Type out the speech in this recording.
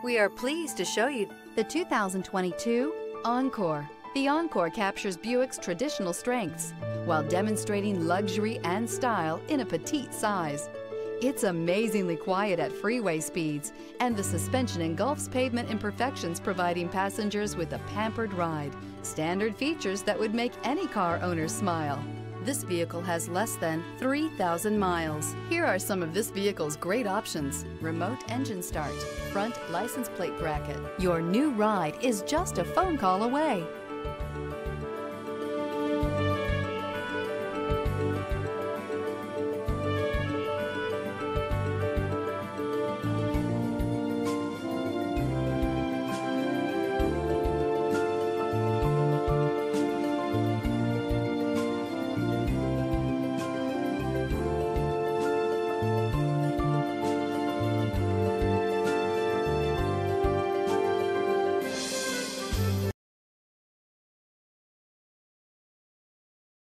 We are pleased to show you the 2022 Encore. The Encore captures Buick's traditional strengths while demonstrating luxury and style in a petite size. It's amazingly quiet at freeway speeds, and the suspension engulfs pavement imperfections, providing passengers with a pampered ride. Standard features that would make any car owner smile. This vehicle has less than 3,000 miles. Here are some of this vehicle's great options: remote engine start, front license plate bracket. Your new ride is just a phone call away.